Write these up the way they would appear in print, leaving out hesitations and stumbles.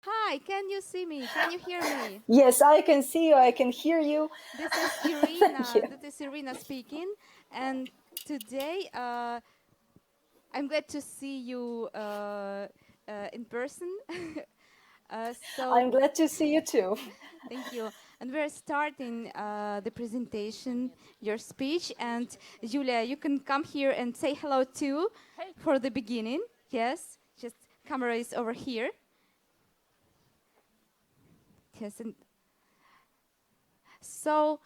Hi, can you see me? Can you hear me? Yes, I can see you. I can hear you. This is Thank Irina. you. This is Irina speaking. And today, I'm glad to see you in person. I'm So, glad to see you too. thank you. And we're starting the presentation, your speech. And Julia, you can come here and say hello too for the beginning. Yes, just camera is over here. Yes, and so.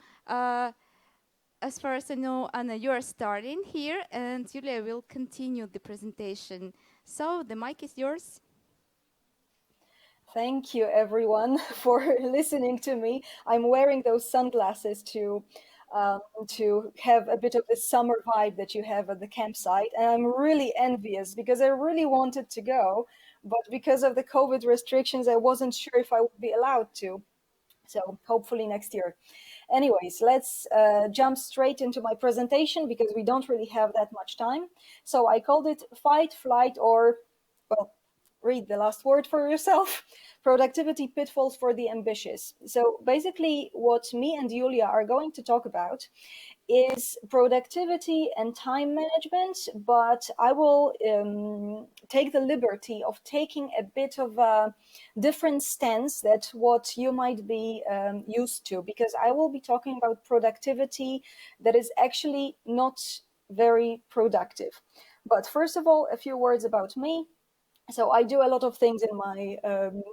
As far as I know, Anna, you are starting here, and Julia will continue the presentation. So the mic is yours. Thank you, everyone, for listening to me. I'm wearing those sunglasses to have a bit of the summer vibe that you have at the campsite, and I'm really envious because I really wanted to go, but because of the COVID restrictions, I wasn't sure if I would be allowed to. So hopefully next year. Anyways, let's jump straight into my presentation because we don't really have that much time. So I called it Fight, Flight, or, well, read the last word for yourself. Productivity pitfalls for the ambitious. So basically, what me and Julia are going to talk about is productivity and time management, but I will take the liberty of taking a bit of a different stance that what you might be used to, because I will be talking about productivity that is actually not very productive. But first of all, a few words about me. So I do a lot of things in my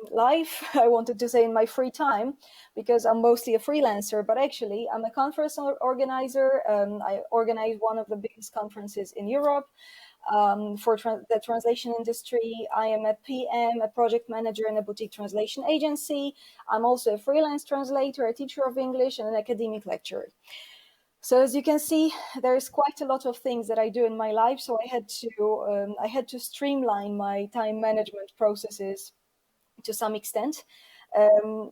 life. I wanted to say in my free time, because I'm mostly a freelancer, but actually I'm a conference organizer. I organize one of the biggest conferences in Europe for the translation industry. I am a PM, a project manager in a boutique translation agency. I'm also a freelance translator, a teacher of English, and an academic lecturer. So as you can see, there's quite a lot of things that I do in my life. So I had to streamline my time management processes to some extent.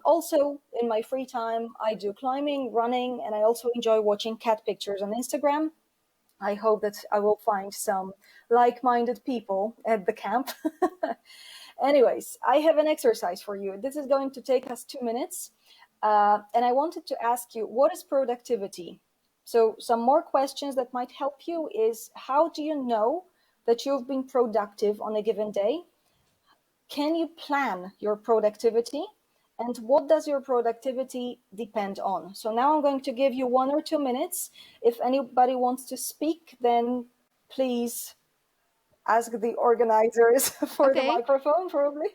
Also, in my free time, I do climbing, running, and I also enjoy watching cat pictures on Instagram. I hope that I will find some like-minded people at the camp. Anyways, I have an exercise for you. This is going to take us 2 minutes. And I wanted to ask you, what is productivity? So some more questions that might help you is, how do you know that you've been productive on a given day? Can you plan your productivity? And what does your productivity depend on? So now I'm going to give you 1 or 2 minutes. If anybody wants to speak, then please ask the organizers for the Okay. microphone, probably.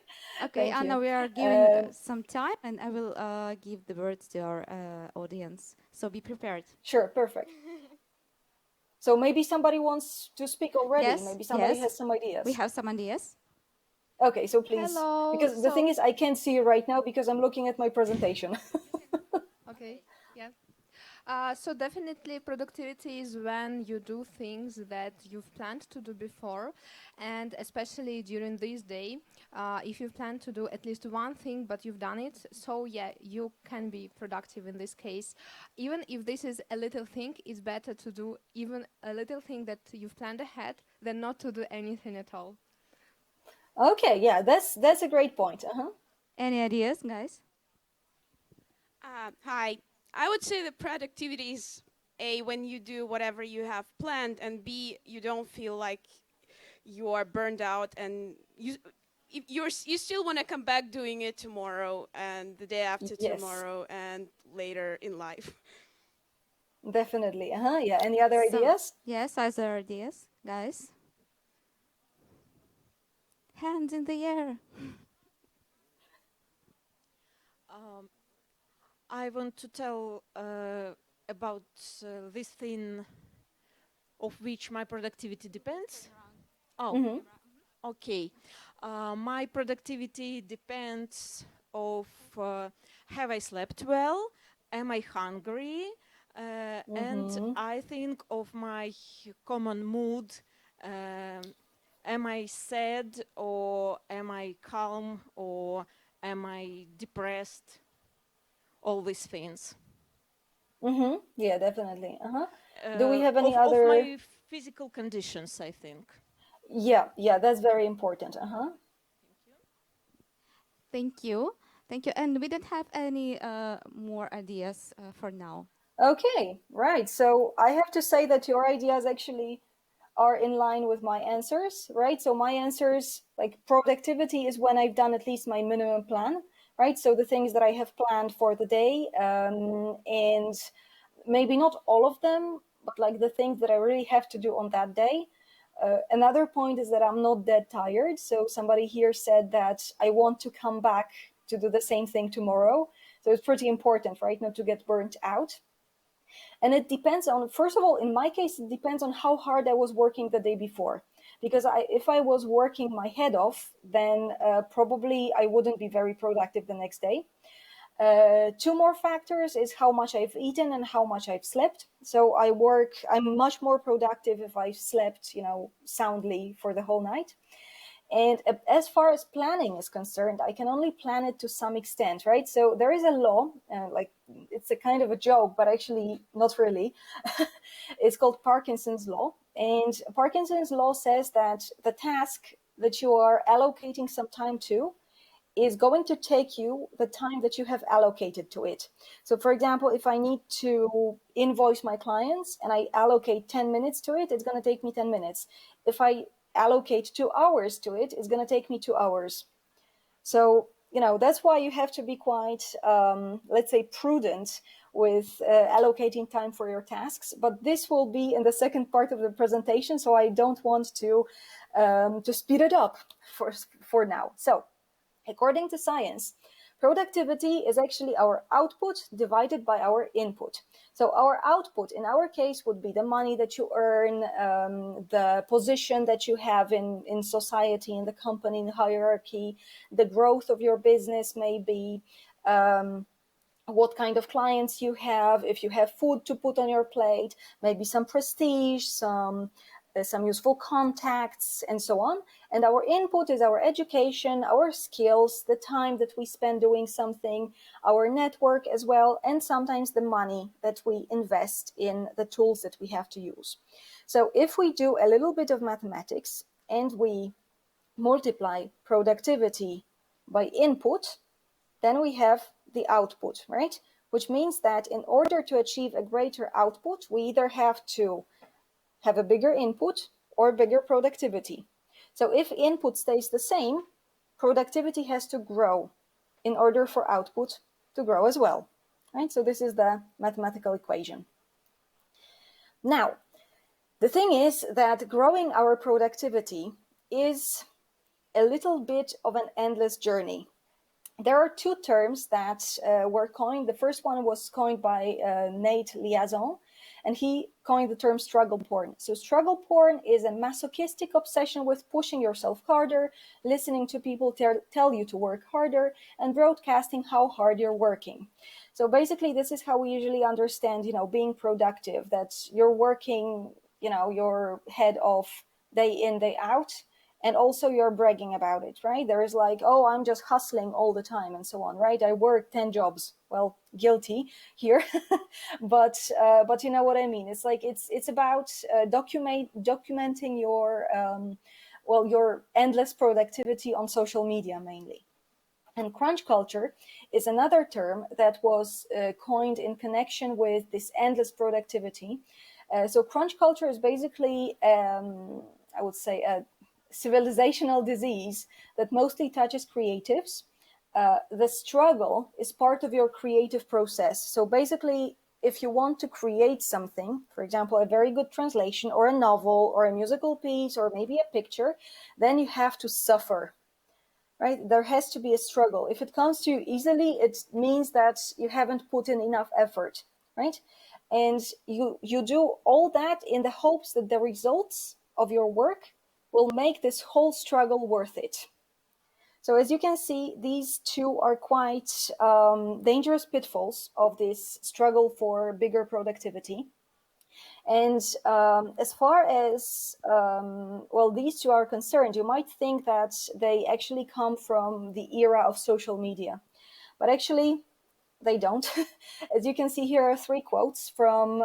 Okay, Thank Anna, you. we are giving Um, some time, and I will give the words to our audience. So be prepared. sure, perfect. So maybe somebody wants to speak already. Yes, Maybe somebody yes, has some we ideas. have some ideas. Okay, so please, Hello. because the thing is, I can't see you right now because I'm looking at my presentation. Okay. Yeah. So definitely productivity is when you do things that you've planned to do before, and especially during this day, if you've planned to do at least one thing but you've done it, so yeah, you can be productive in this case. Even if this is a little thing, it's better to do even a little thing that you've planned ahead than not to do anything at all. Okay, yeah, that's a great point. Uh-huh. Any ideas, guys? Hi. I would say that productivity is A, when you do whatever you have planned, and B, you don't feel like you are burned out, and you still want to come back doing it tomorrow and the day after Yes, tomorrow and later in life. definitely. Uh-huh. Yeah. Any other Some, ideas? yes, other ideas, guys. Hands in the air. Um, I want to tell about this thing of which my productivity depends. Oh, Mm-hmm. okay. My productivity depends of have I slept well? Am I hungry? And Mm-hmm. I think of my common mood. Um, am I sad or am I calm or am I depressed? All these things. Mm-hmm. Yeah, definitely. Uh-huh. Do we have any Of other? my physical conditions, I think. Yeah, yeah, that's very important. Uh-huh. Thank you. Thank you. And we don't have any more ideas for now. Okay, right. So I have to say that your ideas actually are in line with my answers, right? So my answers, like productivity, is when I've done at least my minimum plan, right? So the things that I have planned for the day, and maybe not all of them, but like the things that I really have to do on that day. Another point is that I'm not that tired. So somebody here said that I want to come back to do the same thing tomorrow. So it's pretty important, right? Not to get burnt out. And it depends on, first of all, in my case, it depends on how hard I was working the day before. Because if I was working my head off, then probably I wouldn't be very productive the next day. Two more factors is how much I've eaten and how much I've slept. So I'm much more productive if I slept, soundly for the whole night. And as far as planning is concerned, I can only plan it to some extent, right? So there is a law, like it's a kind of a joke, but actually not really. It's called Parkinson's law. And Parkinson's law says that the task that you are allocating some time to is going to take you the time that you have allocated to it. So for example, if I need to invoice my clients and I allocate 10 minutes to it, it's going to take me 10 minutes. If I allocate 2 hours to it, it's going to take me 2 hours. So, that's why you have to be quite, let's say, prudent with allocating time for your tasks. But this will be in the second part of the presentation, so I don't want to speed it up for now. So, according to science, productivity is actually our output divided by our input. So our output in our case would be the money that you earn, the position that you have in society, in the company, in the hierarchy, the growth of your business maybe, what kind of clients you have, if you have food to put on your plate, maybe some prestige, some useful contacts, and so on. And our input is our education, our skills, the time that we spend doing something, our network as well, and sometimes the money that we invest in the tools that we have to use. So if we do a little bit of mathematics and we multiply productivity by input, then we have the output, right? Which means that in order to achieve a greater output, we either have to have a bigger input or bigger productivity. So if input stays the same, productivity has to grow in order for output to grow as well, right? So this is the mathematical equation. Now, the thing is that growing our productivity is a little bit of an endless journey. There are two terms that were coined. The first one was coined by Nate Liazon, and he coined the term struggle porn. So struggle porn is a masochistic obsession with pushing yourself harder, listening to people tell you to work harder, and broadcasting how hard you're working. So basically, this is how we usually understand, being productive, that you're working, your head off day in, day out, and also you're bragging about it, right? There is like, oh, I'm just hustling all the time and so on, right? I work 10 jobs. Well, guilty here, but you know what I mean. It's like it's about documenting your your endless productivity on social media mainly. And crunch culture is another term that was coined in connection with this endless productivity. So crunch culture is basically, I would say, a civilizational disease that mostly touches creatives. The struggle is part of your creative process. So basically, if you want to create something, for example, a very good translation or a novel or a musical piece or maybe a picture, then you have to suffer, right? There has to be a struggle. If it comes to you easily, it means that you haven't put in enough effort, right? And you do all that in the hopes that the results of your work will make this whole struggle worth it. So as you can see, these two are quite dangerous pitfalls of this struggle for bigger productivity. And as far as, these two are concerned, you might think that they actually come from the era of social media. But actually, they don't. As you can see, here are three quotes from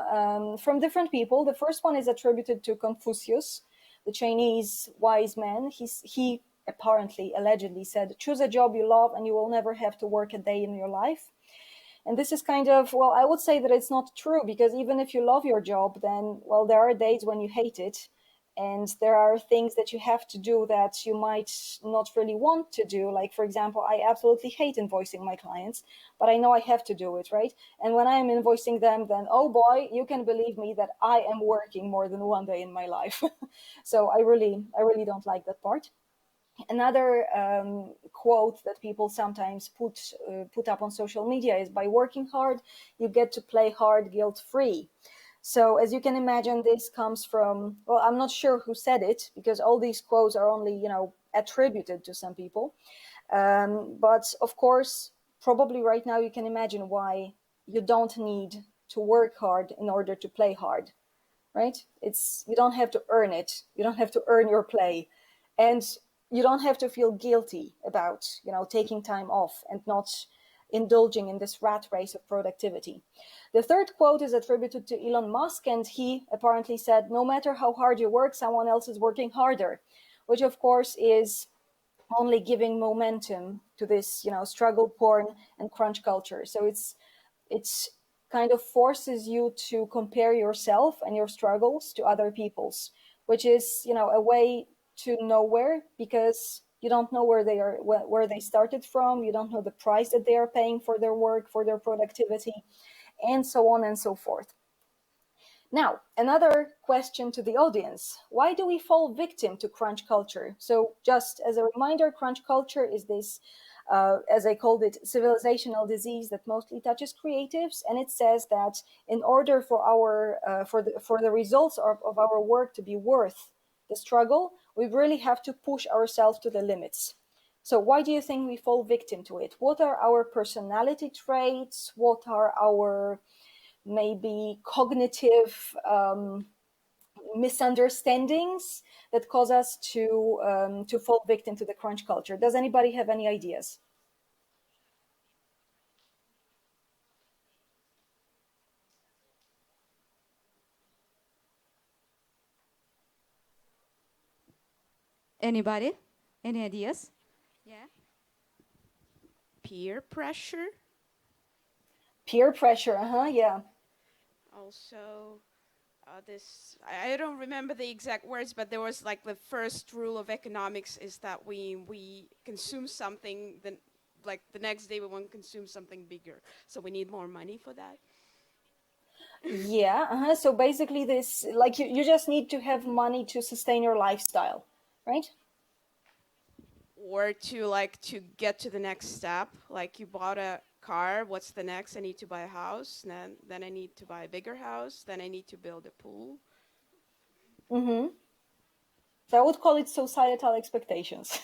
different people. The first one is attributed to Confucius, the Chinese wise man. He apparently, allegedly said, choose a job you love and you will never have to work a day in your life. And this is kind of, well, I would say that it's not true, because even if you love your job, then, well, there are days when you hate it. And there are things that you have to do that you might not really want to do. Like, for example, I absolutely hate invoicing my clients, but I know I have to do it, right? And when I am invoicing them, then, oh boy, you can believe me that I am working more than one day in my life. So I really don't like that part. Another quote that people sometimes put up on social media is, by working hard, you get to play hard guilt-free. So as you can imagine, this comes from, well, I'm not sure who said it, because all these quotes are only, attributed to some people. But of course, probably right now you can imagine why you don't need to work hard in order to play hard, right? You don't have to earn it. You don't have to earn your play. And you don't have to feel guilty about, taking time off and not indulging in this rat race of productivity. The third quote is attributed to Elon Musk, and he apparently said, no matter how hard you work, someone else is working harder, which of course is only giving momentum to this, struggle porn and crunch culture. So it's kind of forces you to compare yourself and your struggles to other people's, which is, a way to nowhere, because you don't know where they started from. You don't know the price that they are paying for their work, for their productivity, and so on and so forth. Now, another question to the audience: why do we fall victim to crunch culture? So just as a reminder, crunch culture is this, as I called it, civilizational disease that mostly touches creatives, and it says that in order for the results of our work to be worth the struggle, we really have to push ourselves to the limits. So why do you think we fall victim to it? What are our personality traits? What are our maybe cognitive misunderstandings that cause us to fall victim to the crunch culture? Does anybody have any ideas? Anybody? Any ideas? Yeah. Peer pressure. Peer pressure, yeah. Also, I don't remember the exact words, but there was like the first rule of economics is that we consume something, then like the next day we want to consume something bigger, so we need more money for that. Yeah, so basically this, like, you just need to have money to sustain your lifestyle, right? Or to get to the next step, like you bought a car, what's the next? I need to buy a house, then I need to buy a bigger house, then I need to build a pool. Mm-hmm. So I would call it societal expectations.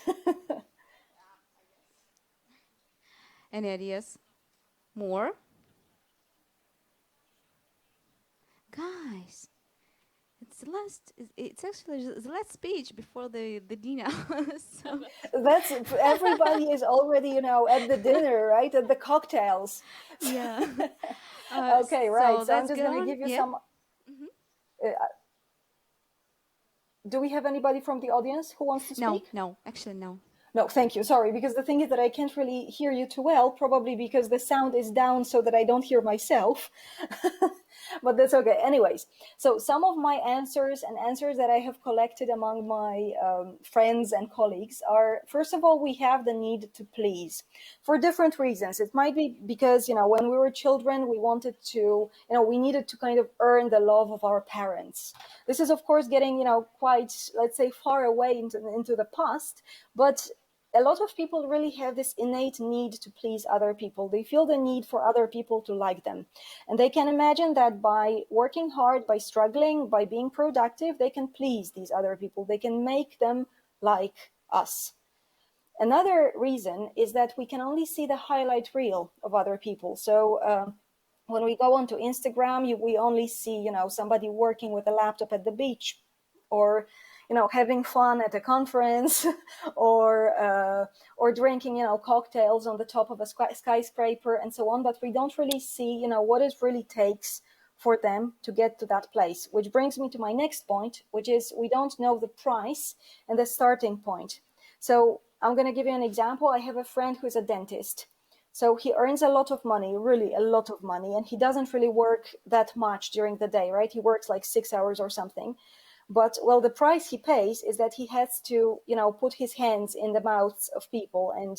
Any ideas? More? Guys, it's actually the last speech before the dinner. So That's, everybody is already, at the dinner, right? At the cocktails. yeah. Okay, right. So I'm let's just go going to on. give you Yeah. some. Uh, do we have anybody from the audience who wants to speak? No, actually no. No, thank you. Sorry, because the thing is that I can't really hear you too well, probably because the sound is down so that I don't hear myself. But that's okay. Anyways, so some of my answers and answers that I have collected among my friends and colleagues are, first of all, we have the need to please for different reasons. It might be because, when we were children, we wanted to, we needed to kind of earn the love of our parents. This is, of course, getting, quite, let's say, far away into the past, but a lot of people really have this innate need to please other people. They feel the need for other people to like them. And they can imagine that by working hard, by struggling, by being productive, they can please these other people. They can make them like us. Another reason is that we can only see the highlight reel of other people. So when we go onto Instagram, we only see, somebody working with a laptop at the beach, or having fun at a conference, or drinking cocktails on the top of a skyscraper and so on. But we don't really see what it really takes for them to get to that place, which brings me to my next point, which is we don't know the price and the starting point. So I'm going to give you an example. I have a friend who's a dentist. So he earns a lot of money, really a lot of money, and he doesn't really work that much during the day, right? He works like 6 hours or something. But well, the price he pays is that he has to, put his hands in the mouths of people and,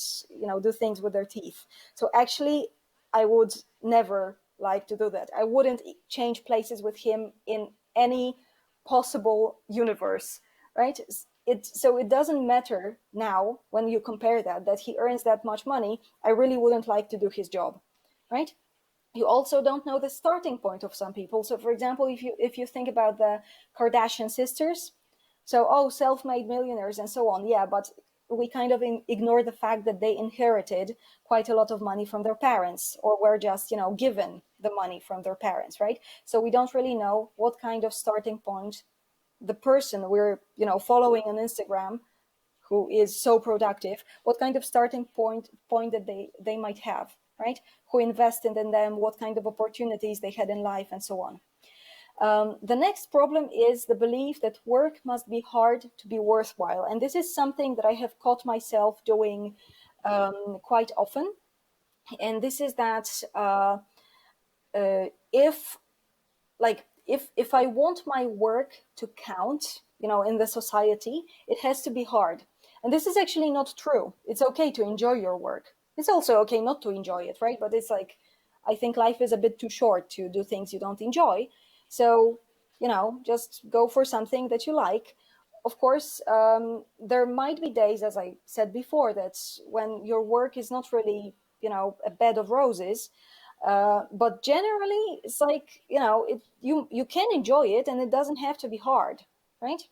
do things with their teeth. So actually, I would never like to do that. I wouldn't change places with him in any possible universe, right? So it doesn't matter now when you compare that he earns that much money. I really wouldn't like to do his job, right? You also don't know the starting point of some people. So for example, if you think about the Kardashian sisters, so self-made millionaires and so on, yeah, but we kind of ignore the fact that they inherited quite a lot of money from their parents, or were just given the money from their parents, right? So we don't really know what kind of starting point the person we're following on Instagram, who is so productive, what kind of starting point that they might have, right? Who invested in them, what kind of opportunities they had in life, and so on. The next problem is the belief that work must be hard to be worthwhile. And this is something that I have caught myself doing quite often. And this is that if I want my work to count, in the society, it has to be hard. And this is actually not true. It's okay to enjoy your work. It's also okay not to enjoy it, right? But it's like, I think life is a bit too short to do things you don't enjoy. So, just go for something that you like. Of course, there might be days, as I said before, that when your work is not really, a bed of roses. But generally, it's like, you can enjoy it, and it doesn't have to be hard, right?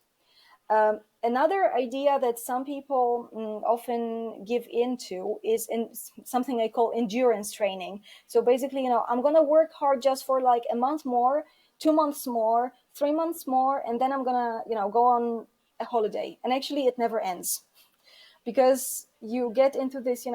Another idea that some people often give into is in something I call endurance training. So basically, I'm going to work hard just for like a month more, 2 months more, 3 months more, and then I'm going to, go on a holiday. And actually, it never ends, because you get into this,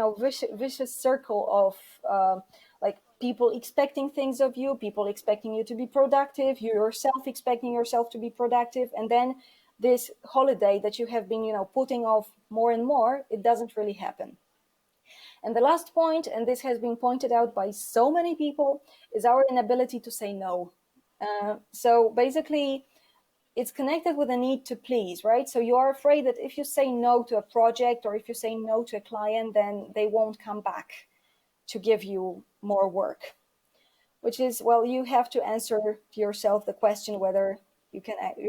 vicious circle of like people expecting things of you, people expecting you to be productive, you yourself expecting yourself to be productive, and then this holiday that you have been, putting off more and more, it doesn't really happen. And the last point, and this has been pointed out by so many people, is our inability to say no. So basically, it's connected with a need to please, right? So you are afraid that if you say no to a project, or if you say no to a client, then they won't come back to give you more work, which is, well, you have to answer to yourself the question whether you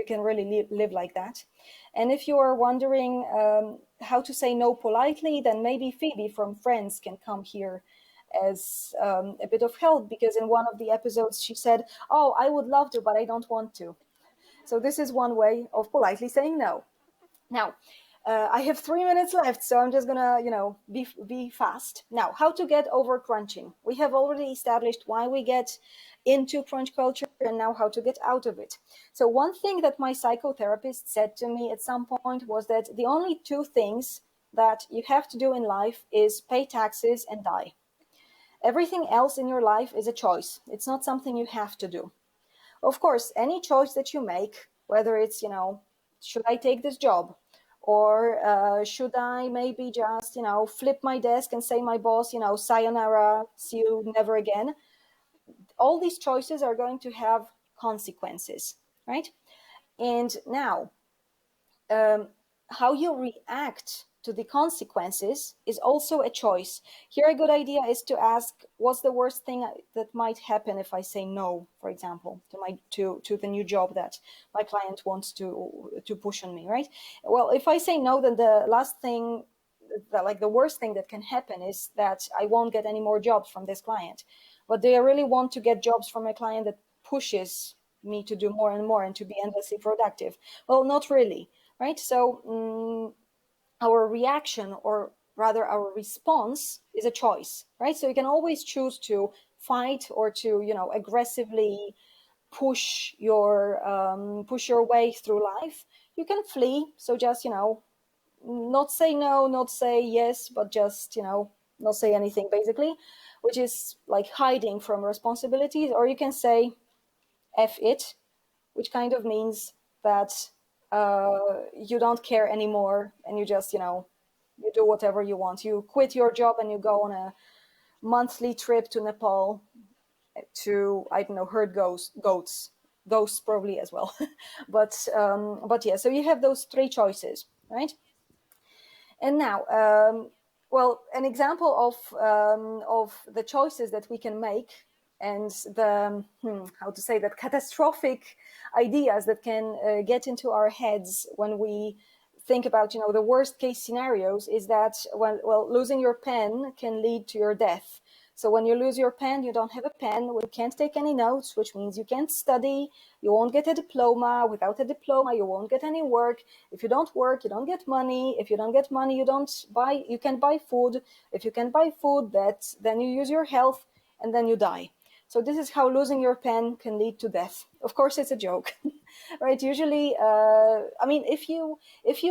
can really live like that. And if you are wondering how to say no politely, then maybe Phoebe from Friends can come here as a bit of help, because in one of the episodes she said, "Oh, I would love to, but I don't want to." So this is one way of politely saying no. Now, I have 3 minutes left, so I'm just gonna, be fast. Now, how to get over crunching? We have already established why we get into crunch culture, and now how to get out of it. So one thing that my psychotherapist said to me at some point was that the only two things that you have to do in life is pay taxes and die. Everything else in your life is a choice. It's not something you have to do. Of course, any choice that you make, whether it's, should I take this job? Or should I maybe just, flip my desk and say my boss, sayonara, see you never again? All these choices are going to have consequences, right? And now, how you react to the consequences is also a choice. Here, a good idea is to ask, what's the worst thing that might happen if I say no, for example, to the new job that my client wants to push on me, right? Well, if I say no, then the last thing, the worst thing that can happen is that I won't get any more jobs from this client. But do I really want to get jobs from a client that pushes me to do more and more and to be endlessly productive? Well, not really, right? So our reaction, or rather our response, is a choice, right? So you can always choose to fight, or to, aggressively push your way through life. You can flee, so just, not say no, not say yes, but just, not say anything, basically, which is like hiding from responsibilities. Or you can say F it, which kind of means that you don't care anymore, and you just, You do whatever you want. You quit your job and you go on a monthly trip to Nepal to, I don't know, herd goats probably as well. But yeah, so you have those three choices, right? And now, well, an example of the choices that we can make and the how to say that, catastrophic ideas that can get into our heads when we think about, you know, the worst case scenarios, is that, well, losing your pen can lead to your death. So when you lose your pen, you don't have a pen, you can't take any notes, which means you can't study, you won't get a diploma. Without a diploma, you won't get any work. If you don't work, you don't get money. If you don't get money, you can buy food. If you can buy food, then you use your health and then you die. So this is how losing your pen can lead to death. Of course, it's a joke, right? Usually, I mean, if you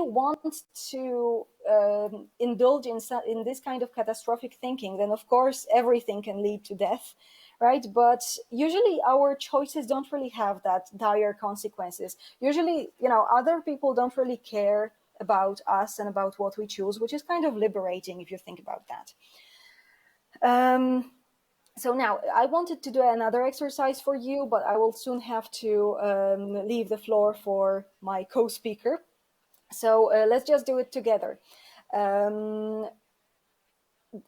want to indulge in this kind of catastrophic thinking, then of course everything can lead to death, right? But usually our choices don't really have that dire consequences. Usually, you know, other people don't really care about us and about what we choose, which is kind of liberating if you think about that. So now I wanted to do another exercise for you, but I will soon have to leave the floor for my co-speaker. So let's just do it together.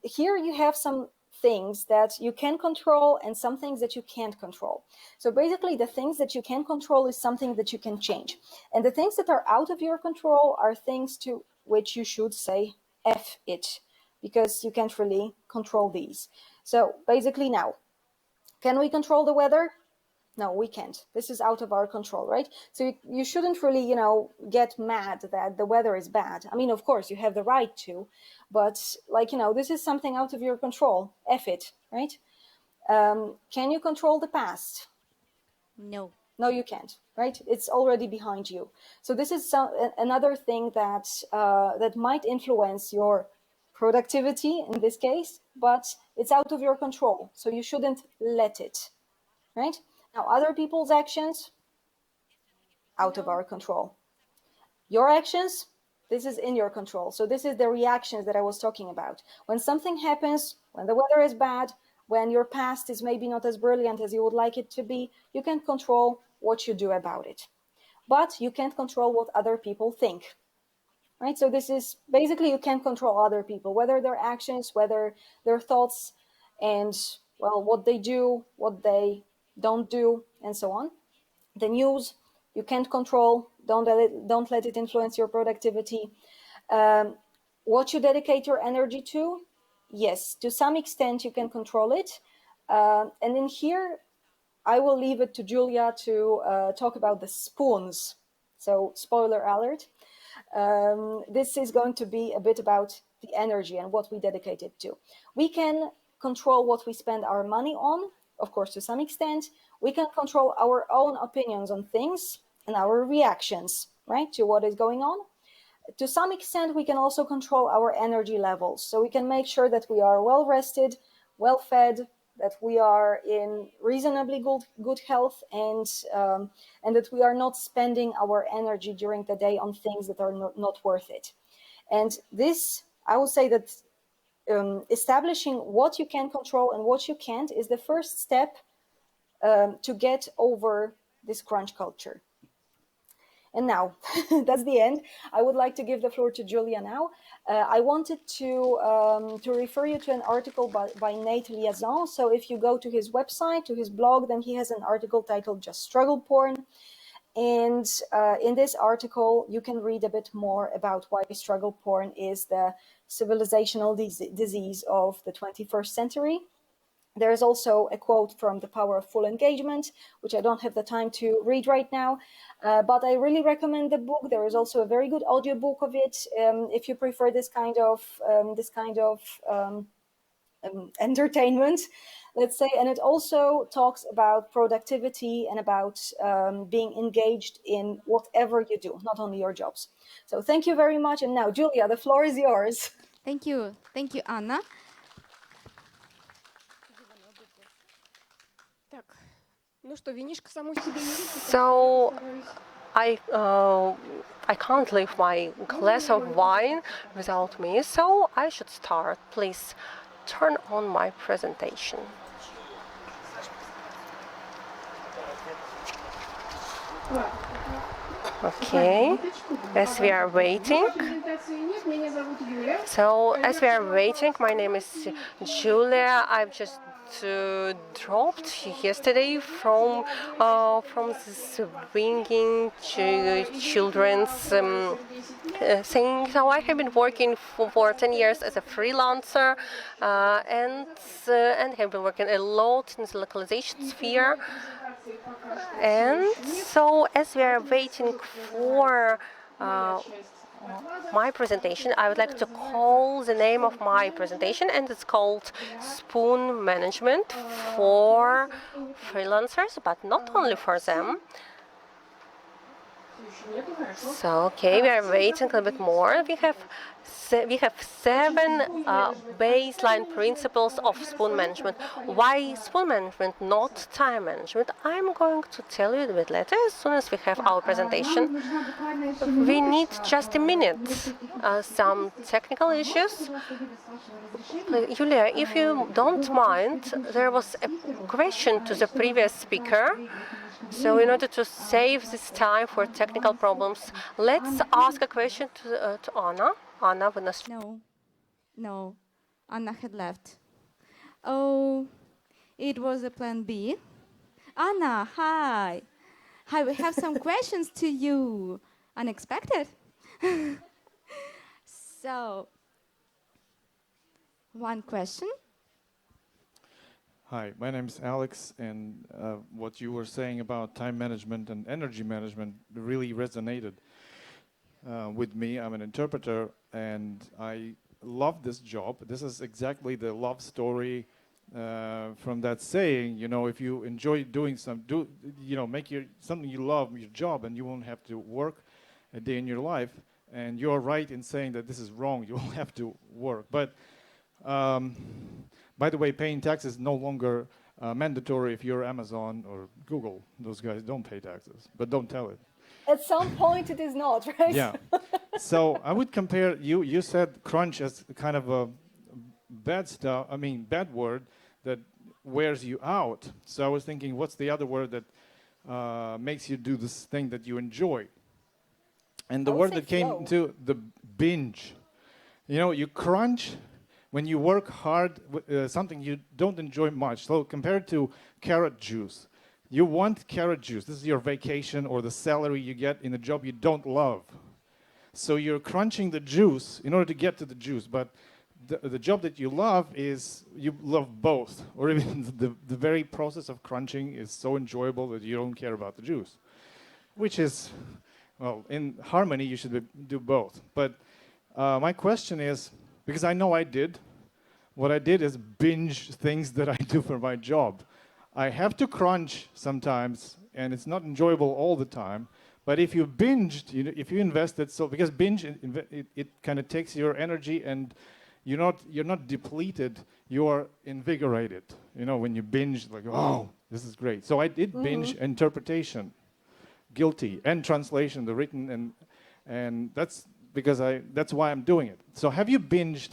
Here you have some things that you can control and some things that you can't control. So basically the things that you can control is something that you can change. And the things that are out of your control are things to which you should say F it, because you can't really control these. So basically now, can we control the weather? No, we can't. This is out of our control, right? So you shouldn't really, you know, get mad that the weather is bad. I mean, of course, you have the right to, but like, you know, this is something out of your control. F it, right? Can you control the past? No. No, you can't, right? It's already behind you. So this is another thing that that might influence your productivity in this case, but it's out of your control. So you shouldn't let it, right? Now, other people's actions, out of our control. Your actions, this is in your control. So this is the reactions that I was talking about. When something happens, when the weather is bad, when your past is maybe not as brilliant as you would like it to be, you can control what you do about it. But you can't control what other people think, right? So this is basically, you can't control other people, whether their actions, whether their thoughts, and well, what they do, what they don't do, and so on. The news, you can't control. Don't let it influence your productivity. What you dedicate your energy to, yes, to some extent you can control it. And in here, I will leave it to Julia to talk about the spoons. So spoiler alert. This is going to be a bit about the energy and what we dedicate it to. We can control what we spend our money on, of course, to some extent. We can control our own opinions on things and our reactions, right, to what is going on. To some extent, we can also control our energy levels. So we can make sure that we are well rested, well fed, that we are in reasonably good health, and that we are not spending our energy during the day on things that are not worth it. And this, I would say that establishing what you can control and what you can't is the first step to get over this crunch culture. And now, that's the end. I would like to give the floor to Julia now. I wanted to refer you to an article by Nate Liazon. So if you go to his website, to his blog, then he has an article titled Just Struggle Porn. And in this article, you can read a bit more about why struggle porn is the civilizational disease of the 21st century. There is also a quote from The Power of Full Engagement, which I don't have the time to read right now, but I really recommend the book. There is also a very good audiobook of it if you prefer this kind of entertainment, let's say. And it also talks about productivity and about being engaged in whatever you do, not only your jobs. So thank you very much. And now, Julia, the floor is yours. Thank you, Anna. Так, ну что, винишко само себе не выпустил. So I can't leave my glass of wine without me, so I should start. Please turn on my presentation. Okay, as we are waiting. So, as we are waiting, my name is Julia. I've just dropped yesterday from the swinging children's thing. So I have been working for 10 years as a freelancer, and have been working a lot in the localization sphere. And so, as we are waiting for my presentation, I would like to call the name of my presentation, and it's called Spoon Management for Freelancers, but not only for them. So, okay, we are waiting a little bit more. We have 7 baseline principles of spoon management. Why spoon management, not time management? I'm going to tell you a bit later, as soon as we have our presentation. We need just a minute. Some technical issues. Julia, if you don't mind, there was a question to the previous speaker. So in order to save this time for technical problems, let's ask a question to Anna. Anna, No, Anna had left. Oh, it was a plan B. Anna, hi. Hi, we have some questions to you. Unexpected. So, one question. Hi, my name is Alex, and what you were saying about time management and energy management really resonated with me. I'm an interpreter, and I love this job. This is exactly the love story from that saying. You know, if you enjoy doing make something you love your job, and you won't have to work a day in your life. And you're right in saying that this is wrong. You won't have to work, but. By the way, paying taxes is no longer mandatory if you're Amazon or Google. Those guys don't pay taxes, but don't tell it. At some point it is not, right? Yeah. So I would compare, you said crunch as kind of a bad word that wears you out. So I was thinking, what's the other word that makes you do this thing that you enjoy? And the word that came to the binge. You know, you crunch when you work hard, something you don't enjoy much. So compared to carrot juice, you want carrot juice. This is your vacation or the salary you get in a job you don't love. So you're crunching the juice in order to get to the juice. But the job that you love is you love both. Or even the very process of crunching is so enjoyable that you don't care about the juice. Which is, well, in harmony you should do both. But my question is, because I know I did. What I did is binge things that I do for my job. I have to crunch sometimes, and it's not enjoyable all the time. But if you binged, if you invested, because binge it kind of takes your energy, and you're not depleted. You are invigorated. You know, when you binge, like, oh, this is great. So I did binge interpretation, guilty, and translation, the written, and that's. Because that's why I'm doing it. So have you binged,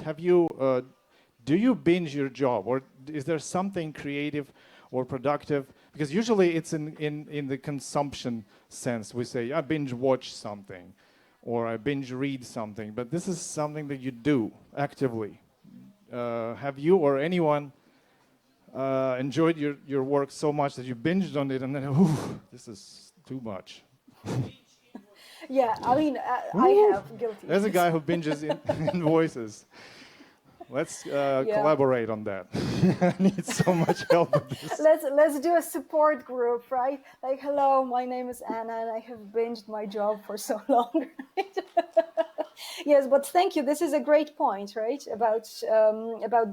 do you binge your job? Or is there something creative or productive? Because usually it's in the consumption sense. We say, I binge watch something, or I binge read something. But this is something that you do actively. Have you or anyone enjoyed your work so much that you binged on it and then, ooh, this is too much? Yeah, I mean, I have guilty. There's a guy who binges in voices. Let's collaborate on that. I need so much help with this. Let's do a support group, right? Like, hello, my name is Anna, and I have binged my job for so long. Right? Yes, but thank you. This is a great point, right? About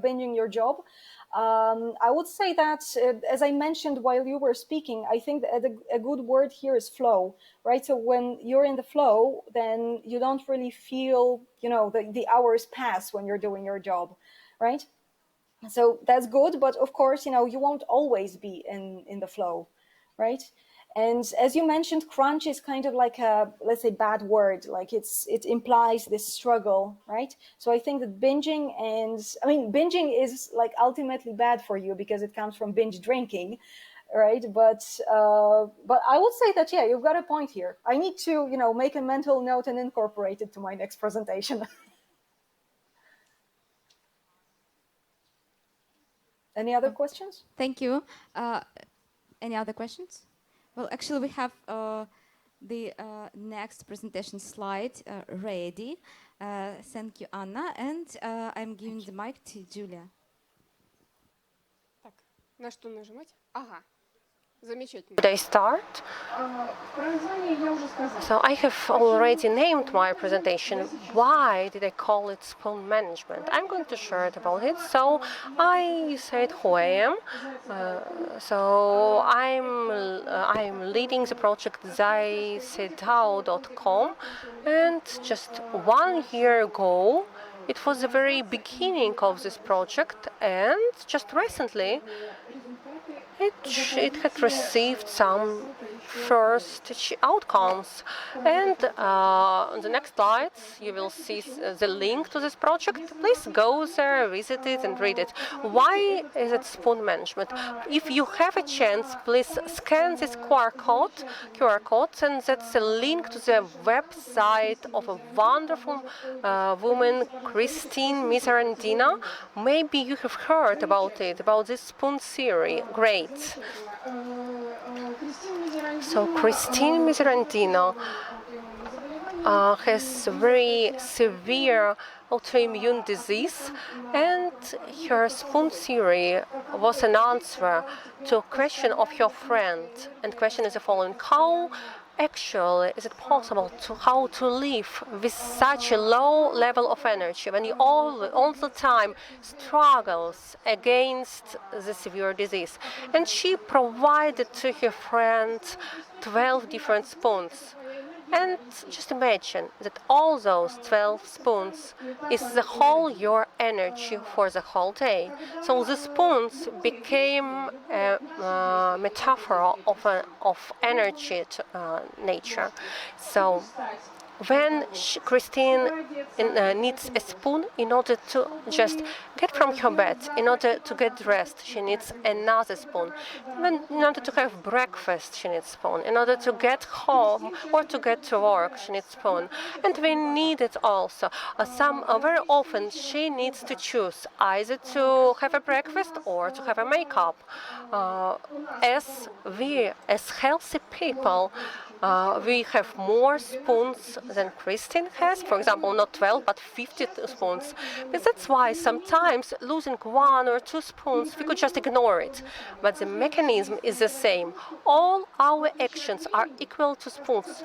binging your job. I would say that, as I mentioned while you were speaking, I think that a good word here is flow, right? So when you're in the flow, then you don't really feel, the hours pass when you're doing your job, right? So that's good, but of course, you won't always be in the flow, right? And as you mentioned, crunch is kind of like a, let's say, bad word. Like it implies this struggle, right? So I think that binging, and I mean, binging is like ultimately bad for you because it comes from binge drinking, right? But I would say that, yeah, you've got a point here. I need to, make a mental note and incorporate it to my next presentation. Any other questions? Thank you. Any other questions? Well, actually, we have the next presentation slide ready. Thank you, Anna. And I'm giving the mic to Julia. Так, на что нажимать? Ага. Should I start? So I have already named my presentation. Why did I call it spoon management? I'm going to share it about it. So I said who I am. So I'm leading the project zaisetao.com, and just 1 year ago, it was the very beginning of this project, and just recently it had received some first outcomes. And on the next slides, you will see the link to this project. Please go there, visit it, and read it. Why is it spoon management? If you have a chance, please scan this QR code, and that's a link to the website of a wonderful woman, Christine Miserandina. Maybe you have heard about it, about this spoon theory. Great. So Christine Miserandino has very severe autoimmune disease, and her spoon theory was an answer to a question of her friend. And the question is the following: how actually is it possible how to live with such a low level of energy when you all the time struggles against the severe disease? And she provided to her friend 12 different spoons. And just imagine that all those 12 spoons is the whole your energy for the whole day. So the spoons became a metaphor of energy nature. So when Christine needs a spoon in order to just get from her bed, in order to get dressed, she needs another spoon. When in order to have breakfast, she needs spoon. In order to get home or to get to work, she needs spoon. And we need it also. Very often she needs to choose either to have a breakfast or to have a makeup. As healthy people, we have more spoons than Christine has. For example, not 12, but 50 spoons. But that's why sometimes losing 1 or 2 spoons, we could just ignore it. But the mechanism is the same. All our actions are equal to spoons.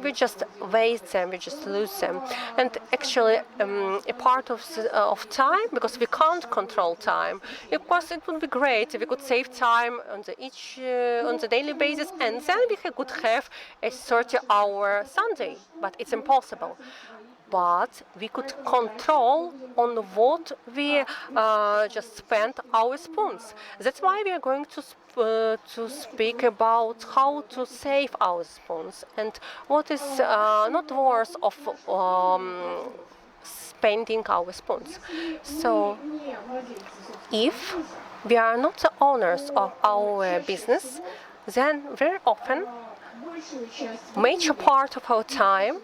We just waste them, we just lose them. And actually, a part of time, because we can't control time, of course, it would be great if we could save time on the daily basis, and then we could have a 30-hour Sunday. But it's impossible. But we could control on what we just spend our spoons. That's why we are going to speak about how to save our spoons and what is not worth of spending our spoons. So if we are not the owners of our business, then very often major part of our time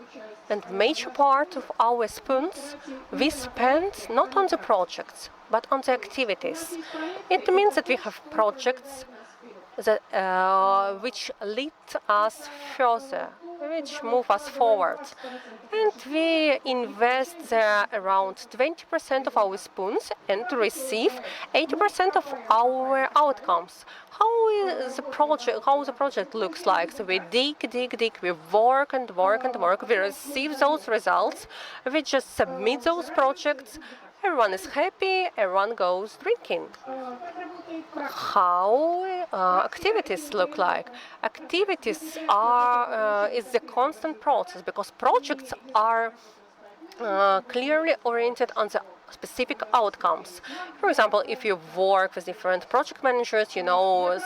and major part of our spoons we spend not on the projects but on the activities. It means that we have projects that which lead us further, which move us forward. And we invest there around 20% of our spoons and receive 80% of our outcomes. How the project looks like? So we dig, we work and work and work, we receive those results, we just submit those projects, everyone is happy, everyone goes drinking. How activities look like? Activities is the constant process because projects are clearly oriented on the specific outcomes. For example, if you work with different project managers, you know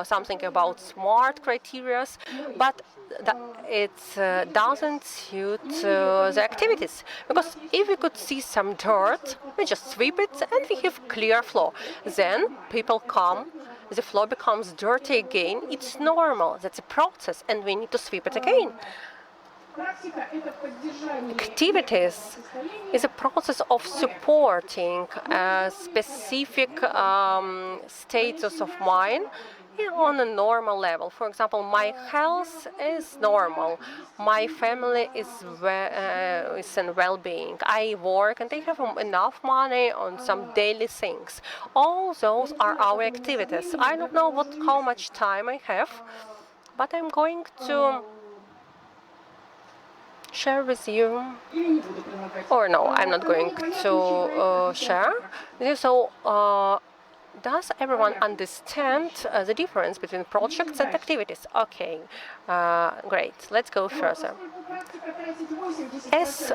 something about SMART criteria, but it doesn't suit the activities. Because if we could see some dirt, we just sweep it and we have clear floor. Then people come, the floor becomes dirty again. It's normal, that's a process, and we need to sweep it again. Activities is a process of supporting a specific status of mind on a normal level. For example, my health is normal, my family is in well-being, I work and I have enough money on some daily things. All those are our activities. I don't know how much time I have, but I'm going to share with you, or no, I'm not going to share. So, does everyone understand the difference between projects and activities? Okay, great. Let's go further. As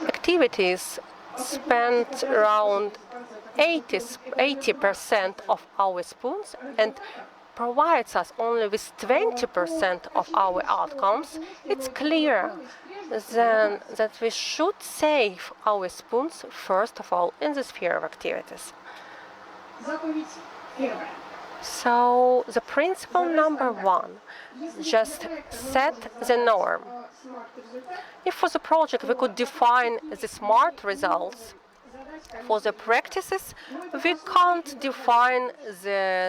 activities spend around 80% of our spoons and provides us only with 20% of our outcomes, it's clear then that we should save our spoons first of all in the sphere of activities. So the principle number one, just set the norm. If for the project we could define the SMART results, for the practices, we can't define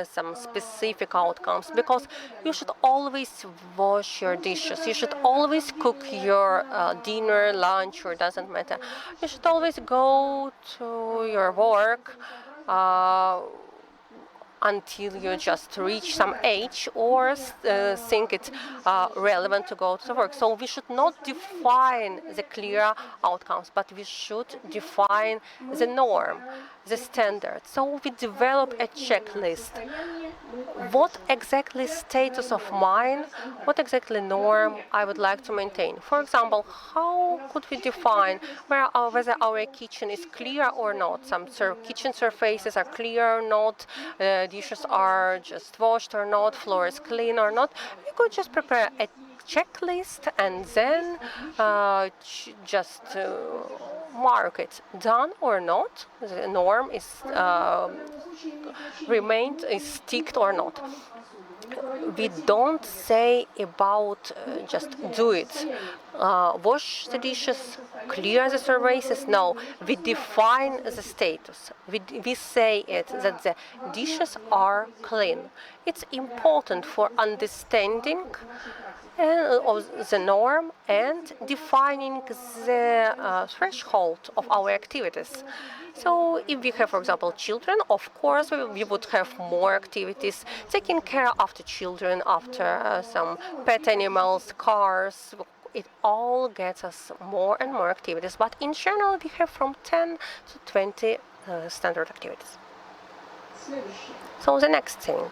some specific outcomes, because you should always wash your dishes, you should always cook your dinner, lunch, or doesn't matter. You should always go to your work until you just reach some age or think it's relevant to go to work. So we should not define the clear outcomes, but we should define the norm, the standard. So we develop a checklist. What exactly status of mind, what exactly norm I would like to maintain? For example, how could we define whether our kitchen is clear or not? Some kitchen surfaces are clear or not, dishes are just washed or not, floor is clean or not. We could just prepare a checklist and then just mark it done or not. The norm is is ticked or not. We don't say about just do it, wash the dishes, clear the surfaces. No, we define the status. We say it that the dishes are clean. It's important for understanding of the norm and defining the threshold of our activities. So if we have, for example, children, of course we would have more activities, taking care after children, after some pet animals, cars. It all gets us more and more activities, but in general we have from 10 to 20 standard activities. So the next thing,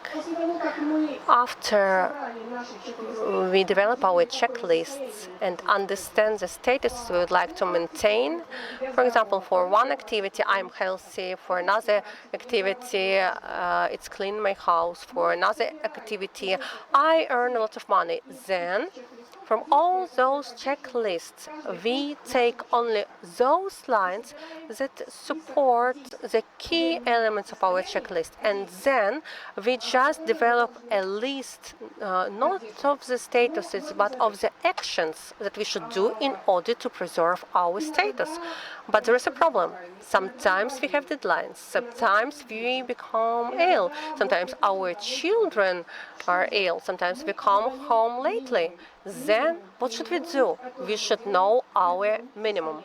after we develop our checklists and understand the status we would like to maintain, for example, for one activity I'm healthy, for another activity it's clean my house, for another activity I earn a lot of money, then from all those checklists, we take only those lines that support the key elements of our checklist. And then we just develop a list, not of the statuses, but of the actions that we should do in order to preserve our status. But there is a problem. Sometimes we have deadlines. Sometimes we become ill. Sometimes our children are ill. Sometimes we come home lately. Then what should we do? We should know our minimum.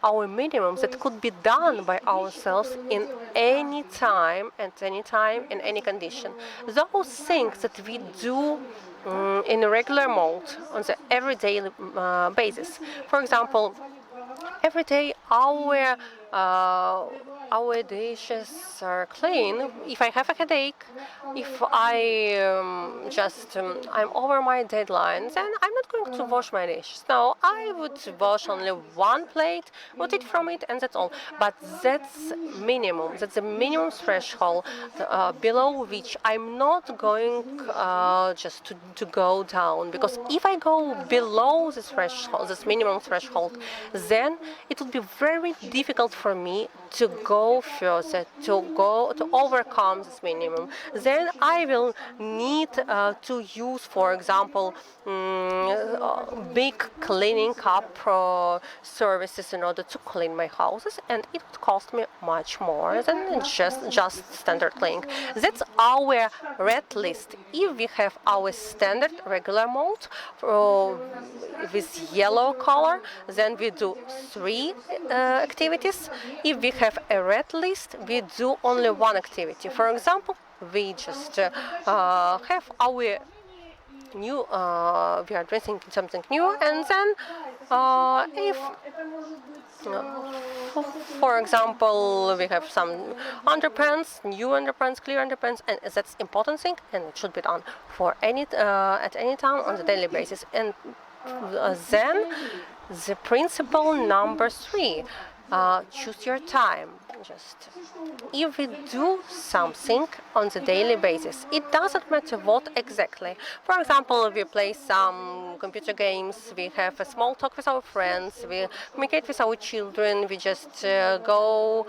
Our minimum that could be done by ourselves in any time, in any condition. Those things that we do in a regular mode on the everyday basis. For example, every day our our dishes are clean. If I have a headache, if I'm over my deadlines, and I'm not going to wash my dishes. No, I would wash only one plate, would eat from it, and that's all. But that's minimum. That's the minimum threshold below which I'm not going just to go down. Because if I go below this threshold, this minimum threshold, then it would be very difficult for me to go further, to overcome this minimum. Then I will need to use, for example, big cleaning up services in order to clean my houses, and it would cost me much more than just standard cleaning. That's our red list. If we have our standard regular mode with yellow color, then we do 3 activities. If we have a red list, we do only one activity. For example, we just have our new, we are dressing something new, and then if for example, we have some underpants, new underpants, clear underpants, and that's important thing, and it should be done for at any time on the daily basis. And then the principle number 3, choose your time. Just if we do something on the daily basis, it doesn't matter what exactly. For example, we play some computer games, we have a small talk with our friends, we communicate with our children, we just go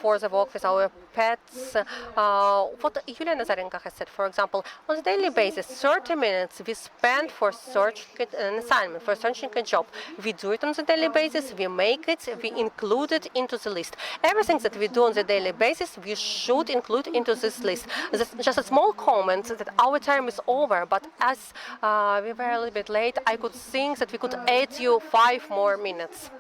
for the walk with our pets. What Yulia Nazarenko has said, for example, on a daily basis, 30 minutes we spend for searching an assignment, for searching a job. We do it on a daily basis, we make it, we include it into the list. Everything that we do on a daily basis, we should include into this list. That's just a small comment that our time is over, but as we were a little bit late, I could think that we could add you 5 more minutes.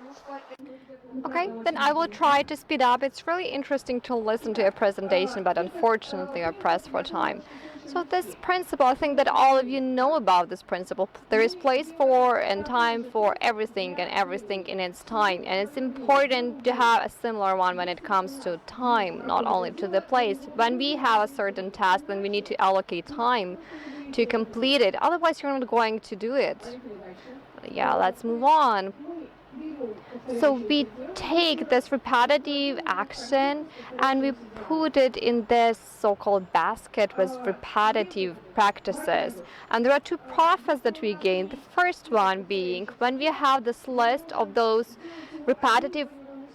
Okay, then I will try to speed up. It's really interesting to listen to a presentation, but unfortunately I'm pressed for time. So this principle, I think that all of you know about this principle. There is place for and time for everything, and everything in its time. And it's important to have a similar one when it comes to time, not only to the place. When we have a certain task, then we need to allocate time to complete it. Otherwise, you're not going to do it. Yeah, let's move on. So we take this repetitive action and we put it in this so-called basket with repetitive practices. And there are 2 profits that we gain. The first one being when we have this list of those repetitive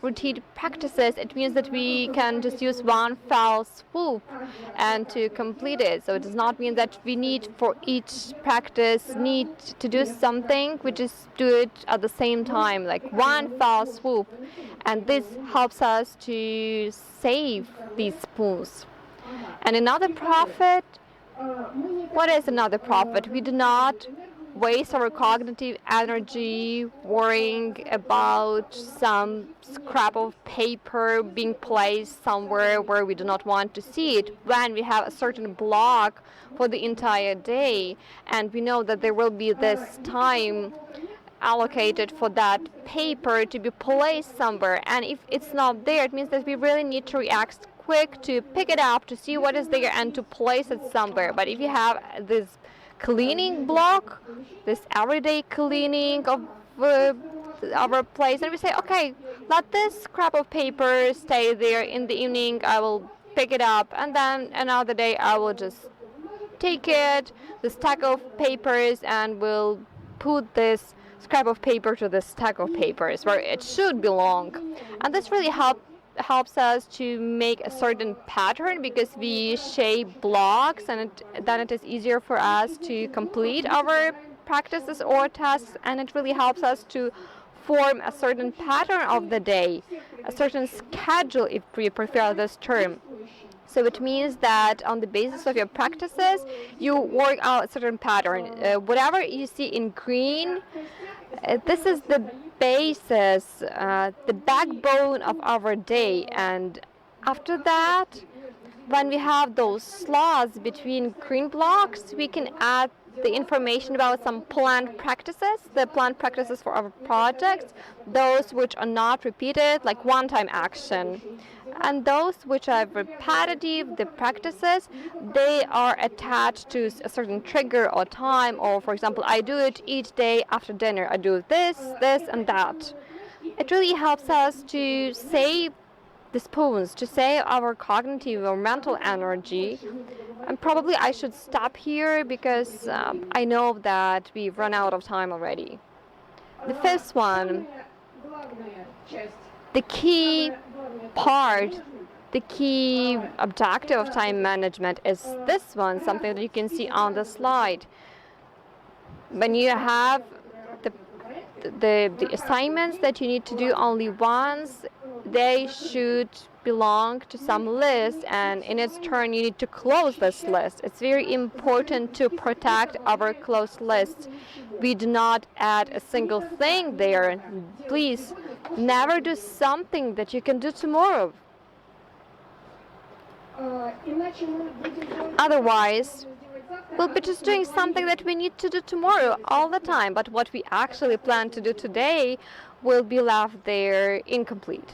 routine practices, it means that we can just use one fell swoop and to complete it. So it does not mean that we need for each practice need to do something. We just do it at the same time, like one fell swoop. And this helps us to save these spoons. And another profit, what is another profit? We do not waste our cognitive energy worrying about some scrap of paper being placed somewhere where we do not want to see it when we have a certain block for the entire day and we know that there will be this time allocated for that paper to be placed somewhere, and if it's not there, it means that we really need to react quick to pick it up, to see what is there and to place it somewhere. But if you have this cleaning block, this everyday cleaning of our place, and we say, okay, let this scrap of paper stay there. In the evening I will pick it up, and then another day I will just take it, the stack of papers, and will put this scrap of paper to the stack of papers where it should belong. And this really helps us to make a certain pattern, because we shape blocks, and then it is easier for us to complete our practices or tasks, and it really helps us to form a certain pattern of the day, a certain schedule, if we prefer this term. So it means that on the basis of your practices, you work out a certain pattern. Whatever you see in green, this is the basis, the backbone of our day. And after that, when we have those slots between green blocks, we can add the information about some planned practices, the planned practices for our projects, those which are not repeated, like one-time action. And those which are repetitive, the practices, they are attached to a certain trigger or time, or for example, I do it each day after dinner. I do this, this, and that. It really helps us to save the spoons, to save our cognitive or mental energy. And probably I should stop here because I know that we've run out of time already. The fifth one, the key part, the key objective of time management is this one, something that you can see on the slide. When you have the assignments that you need to do only once, they should belong to some list, and in its turn you need to close this list. It's very important to protect our closed list. We do not add a single thing there. Please never do something that you can do tomorrow. Otherwise, we'll be just doing something that we need to do tomorrow all the time, but what we actually plan to do today will be left there incomplete.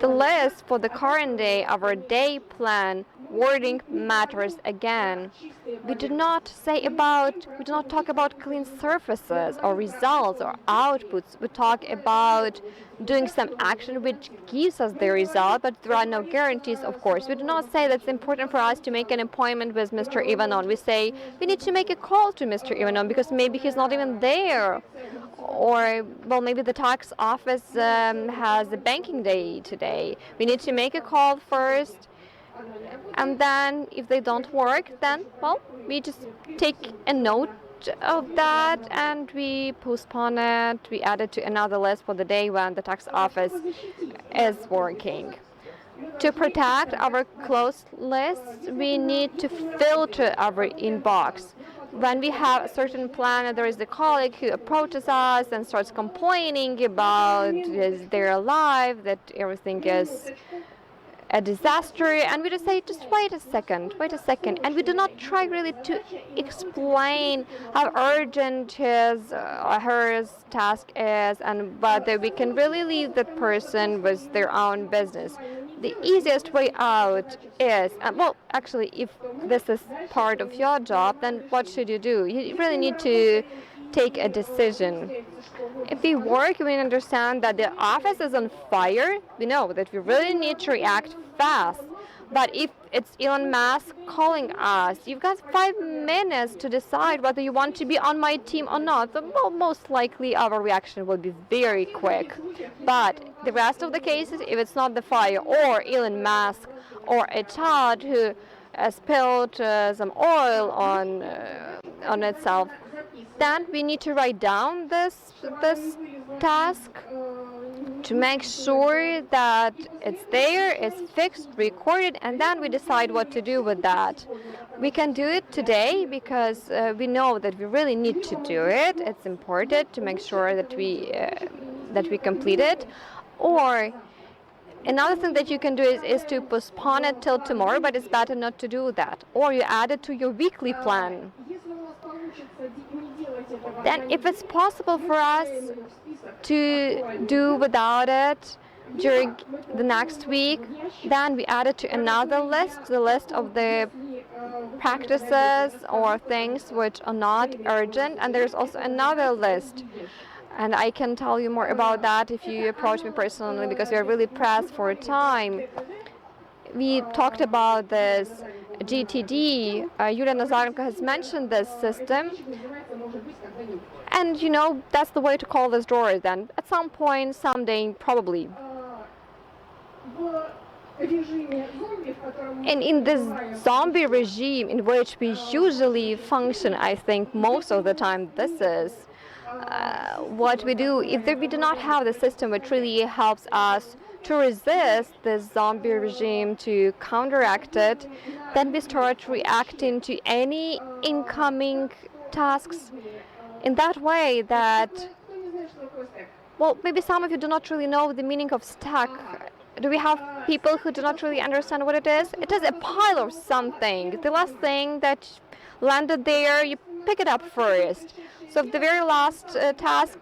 The list for the current day, our day plan, wording matters again. We do not talk about clean surfaces or results or outputs. We talk about doing some action which gives us the result, but there are no guarantees, of course. We do not say that it's important for us to make an appointment with Mr. Ivanov. We say we need to make a call to Mr. Ivanov because maybe he's not even there. Or, well, maybe the tax office has a banking day today. We need to make a call first, and then if they don't work, then, well, we just take a note of that and we postpone it. We add it to another list for the day when the tax office is working. To protect our closed lists, we need to filter our inbox. When we have a certain plan and there is a colleague who approaches us and starts complaining about their life, that everything is a disaster, and we just say, just wait a second, and we do not try really to explain how urgent his or her task is and whether we can really leave that person with their own business. The easiest way out is, well, actually, if this is part of your job, then what should you do? You really need to take a decision. If we work, we understand that the office is on fire. We know that we really need to react fast. But if it's Elon Musk calling us, you've got 5 minutes to decide whether you want to be on my team or not. Well, most likely our reaction will be very quick. But the rest of the cases, if it's not the fire or Elon Musk or a child who spilled some oil on itself, then we need to write down this task to make sure that it's there, it's fixed, recorded, and then we decide what to do with that. We can do it today because we know that we really need to do it. It's important to make sure that we complete it. Or another thing that you can do is to postpone it till tomorrow, but it's better not to do that. Or you add it to your weekly plan. Then if it's possible for us to do without it during the next week, then we add it to another list, the list of the practices or things which are not urgent, and there's also another list. And I can tell you more about that if you approach me personally, because we are really pressed for time. We talked about this GTD. Yulia Nazarenko has mentioned this system. And, that's the way to call this drawer then. At some point, someday, probably. And in this zombie regime in which we usually function, I think most of the time this is what we do. If we do not have the system which really helps us to resist this zombie regime, to counteract it, then we start reacting to any incoming tasks in that way that, well, maybe some of you do not really know the meaning of stack. Do we have people who do not really understand what it is a pile of something. The last thing that landed there, you pick it up first. So the very last task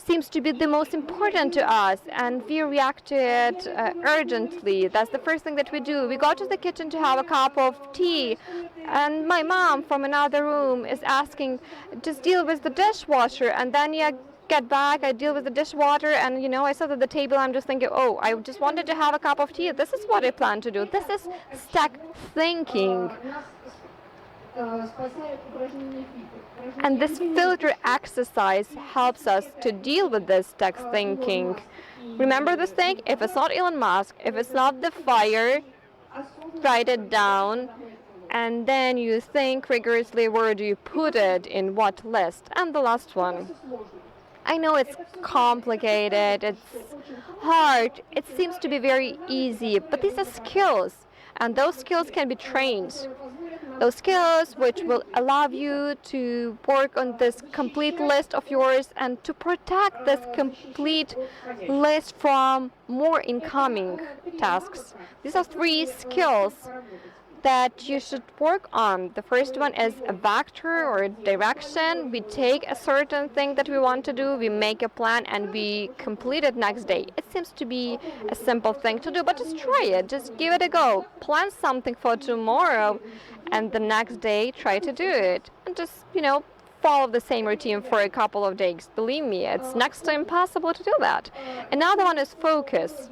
seems to be the most important to us, and we react to it urgently. That's the first thing that we do. We go to the kitchen to have a cup of tea, and my mom from another room is asking, just deal with the dishwasher, and then you get back, I deal with the dishwater, and I sit at the table, I'm just thinking, oh, I just wanted to have a cup of tea. This is what I plan to do. This is stack thinking. And this filter exercise helps us to deal with this text thinking. Remember this thing? If it's not Elon Musk, if it's not the fire, write it down, and then you think rigorously where do you put it, in what list. And the last one. I know it's complicated, it's hard, it seems to be very easy, but these are skills, and those skills can be trained. Those skills which will allow you to work on this complete list of yours and to protect this complete list from more incoming tasks. These are 3 skills that you should work on. The first one is a vector or a direction. We take a certain thing that we want to do, we make a plan, and we complete it next day. It seems to be a simple thing to do, but just try it. Just give it a go. Plan something for tomorrow, and the next day try to do it. And just, follow the same routine for a couple of days. Believe me, it's next to impossible to do that. Another one is focus.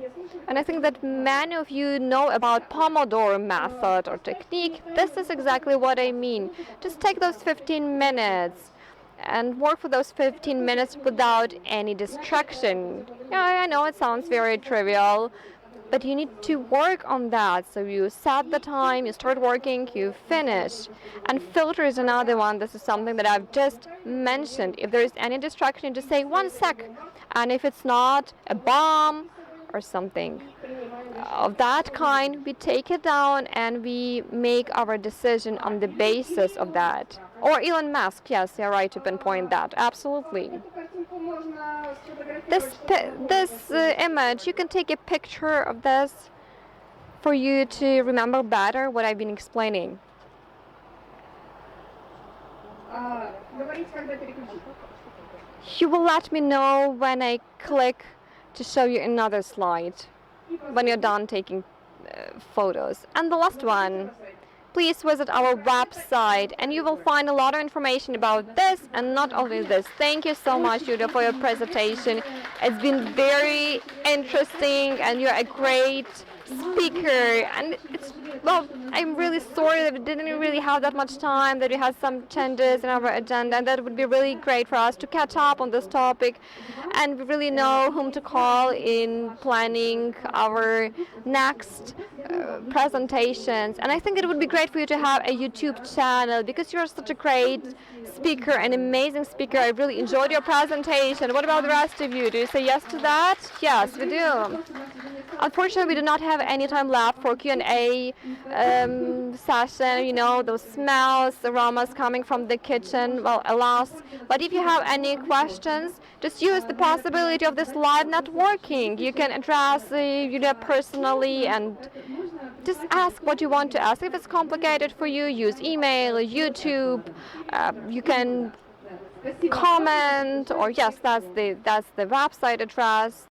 And I think that many of you know about Pomodoro method or technique. This is exactly what I mean. Just take those 15 minutes and work for those 15 minutes without any distraction. Yeah, I know it sounds very trivial, but you need to work on that. So you set the time, you start working, you finish. And filter is another one. This is something that I've just mentioned. If there is any distraction, just say 1 sec. And if it's not a bomb or something of that kind, we take it down and we make our decision on the basis of that. Or Elon Musk, yes, you're right to pinpoint that, absolutely. This image, you can take a picture of this for you to remember better what I've been explaining. You will let me know when I click to show you another slide, when you're done taking photos. And the last one, please visit our website and you will find a lot of information about this, and not only this. Thank you so much, Julia, for your presentation. It's been very interesting and you're a great speaker, and I'm really sorry that we didn't really have that much time, that we had some changes in our agenda, and that would be really great for us to catch up on this topic and we really know whom to call in planning our next presentations. And I think it would be great for you to have a YouTube channel, because you're such a great speaker, an amazing speaker. I really enjoyed your presentation. What about the rest of you? Do you say yes to that? Yes, we do. Unfortunately, we do not have any time left for Q&A session. Those smells, aromas coming from the kitchen, well, alas. But if you have any questions, just use the possibility of this live networking. You can address personally and just ask what you want to ask. If it's complicated for you, use email, YouTube. You can comment, or yes, that's the website address.